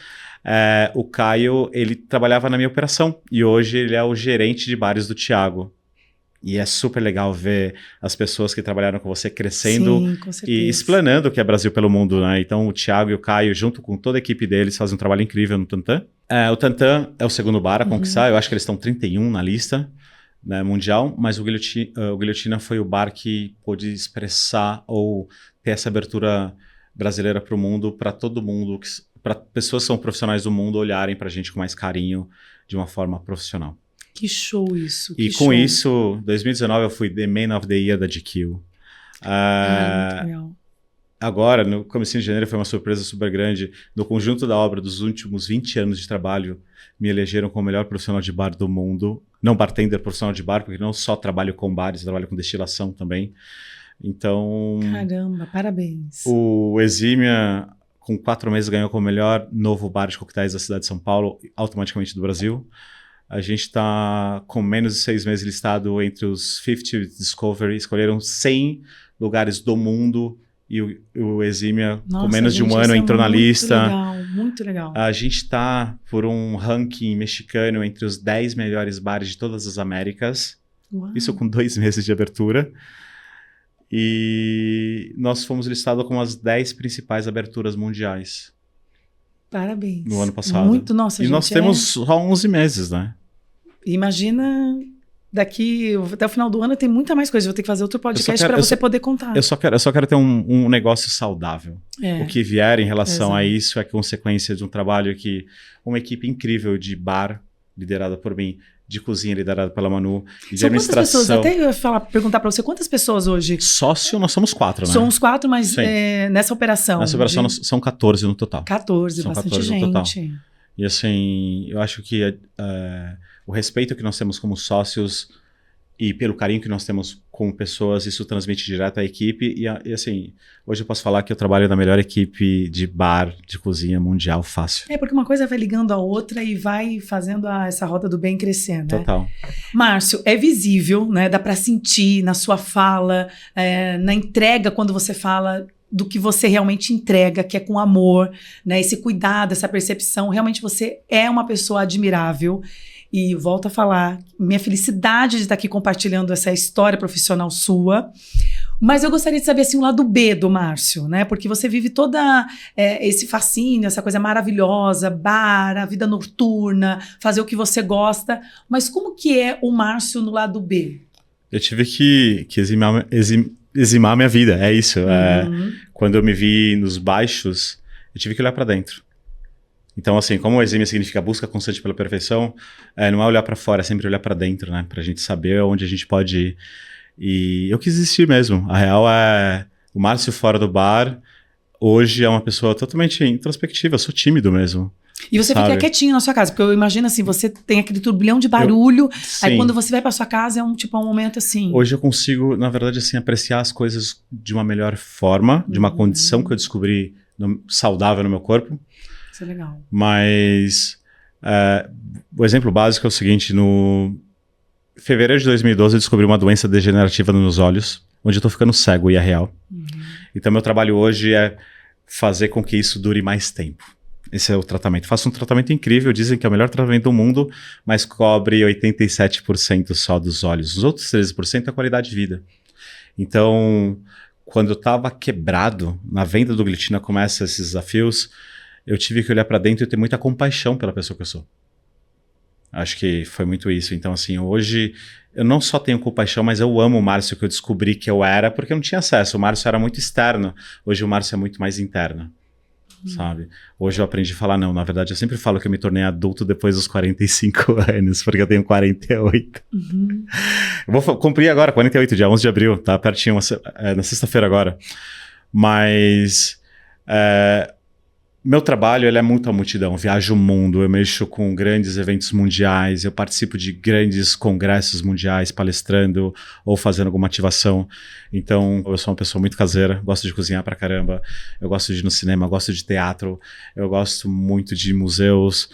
O Caio, ele trabalhava na minha operação e hoje ele é o gerente de bares do Thiago. E é super legal ver as pessoas que trabalharam com você crescendo. Sim, com certeza. E explanando o que é Brasil pelo mundo, né? Então o Thiago e o Caio, junto com toda a equipe deles, fazem um trabalho incrível no Tantan. O Tantan é o segundo bar a conquistar, eu acho que eles estão 31 na lista, né, mundial, mas o Guilhotina foi o bar que pôde expressar ou ter essa abertura brasileira para o mundo, para todo mundo, para pessoas que são profissionais do mundo olharem para a gente com mais carinho, de uma forma profissional. Que show isso. E com isso, em 2019 eu fui The Man of the Year da GQ. Muito legal. Agora, no comecinho de janeiro, foi uma surpresa super grande. No conjunto da obra dos últimos 20 anos de trabalho, me elegeram como o melhor profissional de bar do mundo. Não bartender, profissional de bar, porque não só trabalho com bares, trabalho com destilação também. Então... Caramba, parabéns. O Exímia, com 4 meses, ganhou como melhor novo bar de coquetéis da cidade de São Paulo, automaticamente do Brasil. A gente está com menos de 6 meses listado entre os 50 Discovery. Escolheram 100 lugares do mundo e o Exímia, com menos de um ano, entrou na lista. Muito legal. A gente está por um ranking mexicano entre os 10 melhores bares de todas as Américas. Uau. Isso com 2 meses de abertura. E nós fomos listados como as 10 principais aberturas mundiais. Parabéns. No ano passado. Muito, nossa, e gente, nós temos só 11 meses, né? Imagina, daqui até o final do ano tem muita mais coisa. Vou ter que fazer outro podcast para você poder contar. Eu só quero ter um negócio saudável. O que vier em relação a isso é consequência de um trabalho que uma equipe incrível de bar, liderada por mim, de cozinha, liderada pela Manu, e de administração. Quantas pessoas? Até eu ia perguntar para você, quantas pessoas hoje? Sócio, nós somos 4, né? Somos 4, mas nessa operação? Nessa operação são 14 no total. 14, são bastante 14 gente. No total. E assim, eu acho que o respeito que nós temos como sócios e pelo carinho que nós temos com pessoas, isso transmite direto à equipe. E assim, hoje eu posso falar que eu trabalho na melhor equipe de bar, de cozinha mundial, fácil. Porque uma coisa vai ligando a outra e vai fazendo essa roda do bem crescer, né? Total. Márcio, é visível, né? Dá para sentir na sua fala, na entrega quando você fala do que você realmente entrega, que é com amor, né? Esse cuidado, essa percepção. Realmente você é uma pessoa admirável. E volto a falar, minha felicidade de estar aqui compartilhando essa história profissional sua. Mas eu gostaria de saber assim, o lado B do Márcio, né? Porque você vive toda esse fascínio, essa coisa maravilhosa, bar, a vida noturna, fazer o que você gosta. Mas como que é o Márcio no lado B? Eu tive que eximar minha vida, é isso. Quando eu me vi nos baixos, eu tive que olhar para dentro. Então, assim, como o exímio significa busca constante pela perfeição, não é olhar para fora, é sempre olhar para dentro, né? Pra gente saber onde a gente pode ir. E eu quis existir mesmo. A real é... O Márcio fora do bar, hoje é uma pessoa totalmente introspectiva. Eu sou tímido mesmo. E você fica quietinho na sua casa, porque eu imagino assim, você tem aquele turbilhão de barulho, aí quando você vai pra sua casa é um momento assim... Hoje eu consigo, na verdade, assim, apreciar as coisas de uma melhor forma, de uma condição que eu descobri saudável no meu corpo. Isso é legal. Mas o exemplo básico é o seguinte, no fevereiro de 2012 eu descobri uma doença degenerativa nos meus olhos, onde eu tô ficando cego e é real. Então meu trabalho hoje é fazer com que isso dure mais tempo. Esse é o tratamento. Faço um tratamento incrível, dizem que é o melhor tratamento do mundo, mas cobre 87% só dos olhos. Os outros 13% é a qualidade de vida. Então, quando eu estava quebrado, na venda do glitina começa esses desafios, eu tive que olhar para dentro e ter muita compaixão pela pessoa que eu sou. Acho que foi muito isso. Então, assim, hoje eu não só tenho compaixão, mas eu amo o Márcio que eu descobri que eu era, porque eu não tinha acesso. O Márcio era muito externo. Hoje o Márcio é muito mais interno, sabe? Hoje eu aprendi a falar não. Na verdade, eu sempre falo que eu me tornei adulto depois dos 45 anos, porque eu tenho 48. Eu vou cumprir agora, 48, dia 11 de abril, tá pertinho, na sexta-feira agora. Mas... meu trabalho ele é muito a multidão, viajo o mundo, eu mexo com grandes eventos mundiais, eu participo de grandes congressos mundiais, palestrando ou fazendo alguma ativação. Então, eu sou uma pessoa muito caseira, gosto de cozinhar pra caramba, eu gosto de ir no cinema, eu gosto de teatro, eu gosto muito de museus,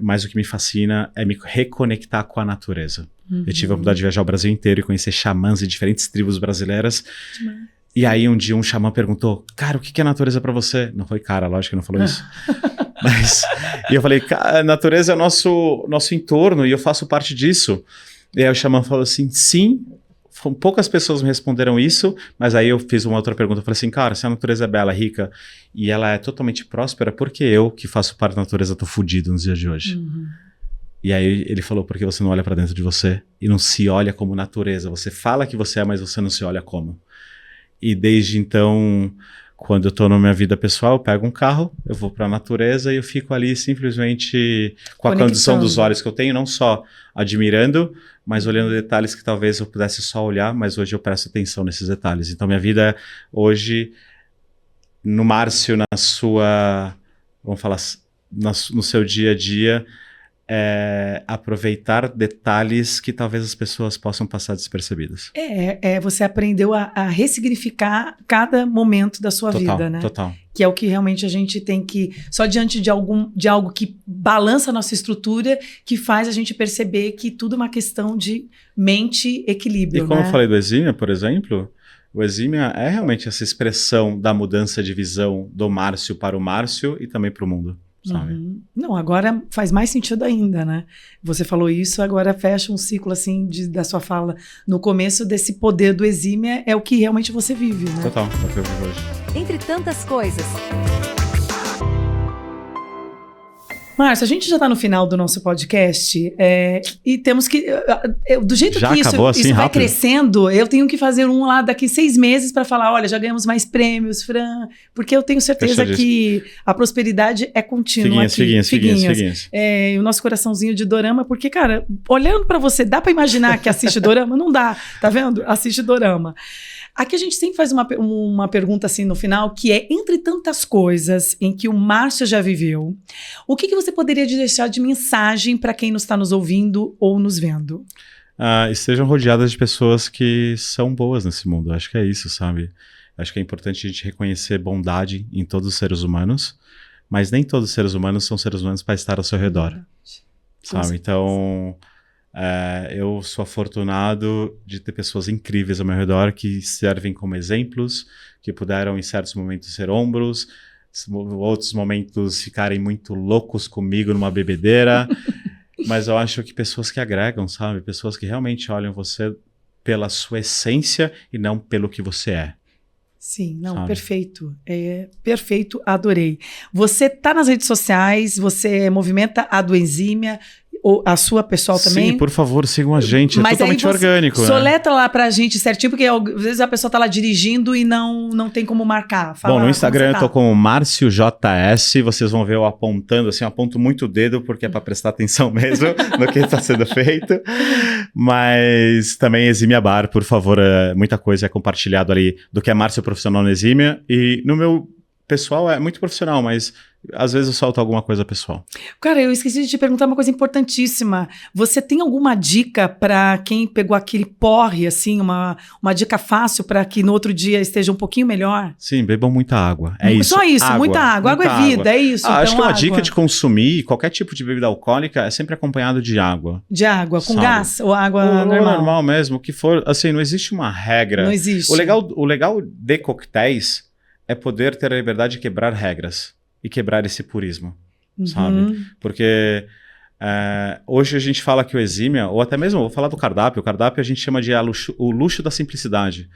mas o que me fascina é me reconectar com a natureza. Eu tive a oportunidade de viajar o Brasil inteiro e conhecer xamãs de diferentes tribos brasileiras. E aí um dia um xamã perguntou, cara, o que é natureza pra você? Não foi cara, lógico que não falou isso. E eu falei, cara, a natureza é o nosso entorno e eu faço parte disso. E aí o xamã falou assim, sim, poucas pessoas me responderam isso, mas aí eu fiz uma outra pergunta, eu falei assim, cara, se a natureza é bela, rica e ela é totalmente próspera, por que eu, que faço parte da natureza, tô fudido nos dias de hoje? E aí ele falou, porque você não olha pra dentro de você e não se olha como natureza. Você fala que você é, mas você não se olha como. E desde então, quando eu tô na minha vida pessoal, eu pego um carro, eu vou pra natureza e eu fico ali simplesmente com a condição dos olhos que eu tenho, não só admirando, mas olhando detalhes que talvez eu pudesse só olhar, mas hoje eu presto atenção nesses detalhes. Então minha vida hoje, no Márcio, na sua, vamos falar, no seu dia a dia, aproveitar detalhes que talvez as pessoas possam passar despercebidas. Você aprendeu a ressignificar cada momento da sua vida, né? Total. Que é o que realmente a gente tem que... Só diante de algo que balança a nossa estrutura, que faz a gente perceber que tudo é uma questão de mente, equilíbrio, E como né? eu falei do Exímia, por exemplo, o Exímia é realmente essa expressão da mudança de visão do Márcio para o Márcio e também para o mundo. Sabe? Não, agora faz mais sentido ainda, né? Você falou isso, agora fecha um ciclo assim da sua fala. No começo desse poder do Exímia é o que realmente você vive, né? Total, é o que eu vivo hoje. Entre tantas coisas. Márcio, a gente já está no final do nosso podcast e temos que... do jeito já que isso assim, vai crescendo, eu tenho que fazer um lá daqui 6 meses para falar, olha, já ganhamos mais prêmios, Fran, porque eu tenho certeza que a prosperidade é contínua aqui. Figuinhas. E o nosso coraçãozinho de dorama, porque, cara, olhando para você, dá para imaginar que assiste dorama? Não dá, tá vendo? Assiste dorama. Aqui a gente sempre faz uma pergunta assim no final, que é, entre tantas coisas em que o Márcio já viveu, o que você poderia deixar de mensagem para quem está nos ouvindo ou nos vendo? Estejam rodeadas de pessoas que são boas nesse mundo. Acho que é isso, sabe? Acho que é importante a gente reconhecer bondade em todos os seres humanos, mas nem todos os seres humanos são seres humanos para estar ao seu redor. Sabe? Então... eu sou afortunado de ter pessoas incríveis ao meu redor que servem como exemplos, que puderam em certos momentos ser ombros, outros momentos ficarem muito loucos comigo numa bebedeira, mas eu acho que pessoas que agregam, sabe? Pessoas que realmente olham você pela sua essência e não pelo que você é. Sim, não, sabe? Perfeito. Perfeito, adorei. Você tá nas redes sociais, você movimenta a do Exímia, ou a sua pessoal também? Sim, por favor, sigam a gente, mas totalmente orgânico. Soletra lá pra gente certinho, porque às vezes a pessoa tá lá dirigindo e não tem como marcar. Bom, no Instagram eu tô com o Márcio JS, vocês vão ver eu apontando, assim, eu aponto muito o dedo, porque é pra prestar atenção mesmo no que tá sendo feito. Mas também Exímia Bar, por favor, muita coisa é compartilhado ali do que é Márcio profissional no Exímia, e no meu pessoal é muito profissional, mas às vezes eu solto alguma coisa pessoal. Cara, eu esqueci de te perguntar uma coisa importantíssima. Você tem alguma dica para quem pegou aquele porre, assim, uma dica fácil para que no outro dia esteja um pouquinho melhor? Sim, bebam muita água. É isso. Só isso, muita água. Água é vida, é isso. Então, acho que uma dica de consumir qualquer tipo de bebida alcoólica é sempre acompanhado de água. De água, com gás ou água normal? Normal mesmo, o que for. Assim, não existe uma regra. Não existe. O legal de coquetéis é poder ter a liberdade de quebrar regras e quebrar esse purismo, sabe? Porque hoje a gente fala que o Exímia, ou até mesmo, vou falar do cardápio, o cardápio a gente chama de o luxo da simplicidade,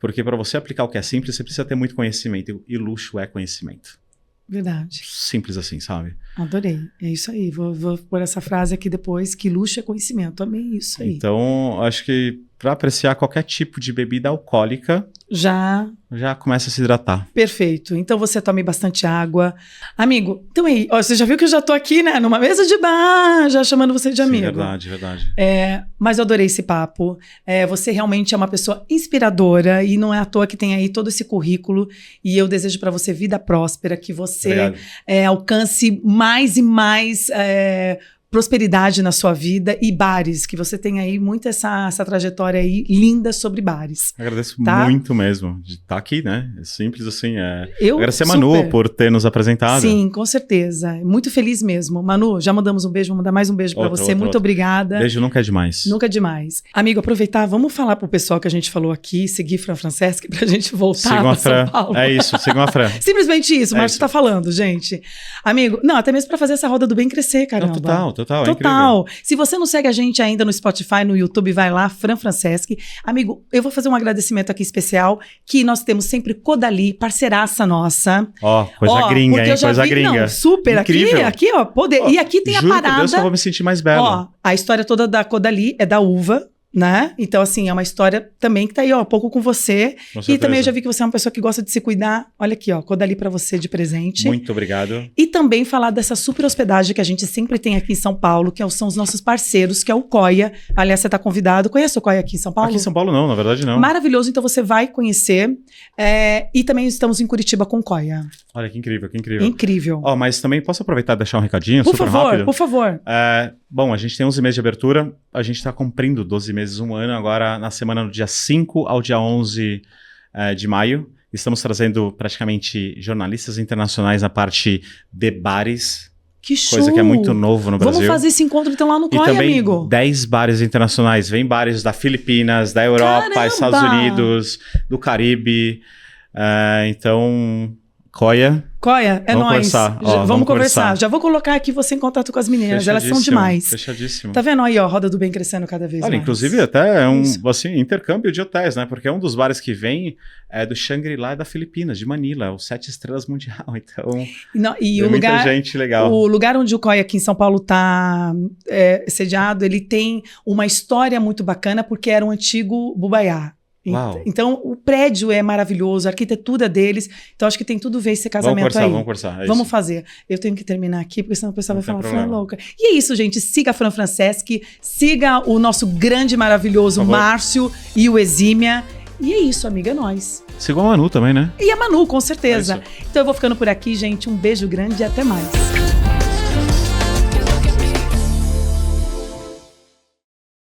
Porque para você aplicar o que é simples, você precisa ter muito conhecimento. E luxo é conhecimento. Verdade. Simples assim, sabe? Adorei. É isso aí. Vou pôr essa frase aqui depois, que luxo é conhecimento. Amei isso aí. Então, acho que para apreciar qualquer tipo de bebida alcoólica, já começa a se hidratar. Perfeito. Então você tome bastante água. Amigo, então aí, ó, você já viu que eu já tô aqui, né, numa mesa de bar, já chamando você de amigo. Sim, verdade. Mas eu adorei esse papo. Você realmente é uma pessoa inspiradora e não é à toa que tem aí todo esse currículo e eu desejo para você vida próspera, que você alcance mais e mais prosperidade na sua vida e bares, que você tem aí muito essa trajetória aí linda sobre bares. Agradeço muito mesmo de estar aqui, né? É simples assim. Agradecer a Manu super. por ter nos apresentado. Sim, com certeza. Muito feliz mesmo. Manu, já mandamos um beijo, vou mandar mais um beijo para você. Muito obrigada. Beijo nunca é demais. Nunca é demais. Amigo, aproveitar, vamos falar pro pessoal que a gente falou aqui, seguir Fran Franceschi pra gente voltar para São Paulo. É isso, sigam a Fran. Simplesmente isso, o Márcio tá falando, gente. Amigo, não, até mesmo para fazer essa roda do bem crescer, caramba. Total. Total. Se você não segue a gente ainda no Spotify, no YouTube, vai lá, Fran Franceschi. Amigo, eu vou fazer um agradecimento aqui especial, que nós temos sempre Caudalie, parceiraça nossa. Coisa gringa, hein? Coisa gringa. Não, super. Incrível. Aqui, ó, poder. E aqui tem a parada. Por Deus, que eu vou me sentir mais belo. A história toda da Caudalie é da uva, né? Então, assim, é uma história também que tá aí, ó, pouco com você. E também eu já vi que você é uma pessoa que gosta de se cuidar. Olha aqui, ó, Caudalie pra você de presente. Muito obrigado. E também falar dessa super hospedagem que a gente sempre tem aqui em São Paulo, que são os nossos parceiros, que é o Coia. Aliás, você tá convidado. Conhece o Coia aqui em São Paulo? Aqui em São Paulo não, na verdade não. Maravilhoso, então você vai conhecer. E também estamos em Curitiba com o Coia. Olha, que incrível. Incrível. Mas também posso aproveitar e deixar um recadinho por super favor, rápido? Por favor. Bom, a gente tem 11 meses de abertura, a gente está cumprindo 12 meses, um ano, agora na semana do dia 5 ao dia 11 de maio. Estamos trazendo praticamente jornalistas internacionais na parte de bares. Que show! Coisa que é muito novo no Brasil. Vamos fazer esse encontro então lá no Coia, também amigo. 10 bares internacionais. Vem bares da Filipinas, da Europa, Caramba! Estados Unidos, do Caribe. Então, Coia, é nóis. Vamos conversar. Já vou colocar aqui você em contato com as meninas. Elas são demais. Fechadíssimo. Tá vendo aí, ó, Roda do Bem crescendo cada vez mais. Inclusive até é um intercâmbio de hotéis, né? Porque um dos bares que vem é do Shangri-La da Filipinas, de Manila, o 7 estrelas mundial. Então, e o muita gente legal. O lugar onde o Coia aqui em São Paulo tá sediado, ele tem uma história muito bacana, porque era um antigo Bubaiá. Uau. Então, o prédio é maravilhoso, a arquitetura deles. Então, acho que tem tudo a ver esse casamento aí. Vamos conversar. Vamos fazer. Eu tenho que terminar aqui, porque senão o pessoal vai falar, Fran louca. E é isso, gente. Siga a Fran Franceschi, siga o nosso grande, maravilhoso Márcio e o Exímia. E é isso, amiga, é nóis. Siga a Manu também, né? E a Manu, com certeza. Então, eu vou ficando por aqui, gente. Um beijo grande e até mais.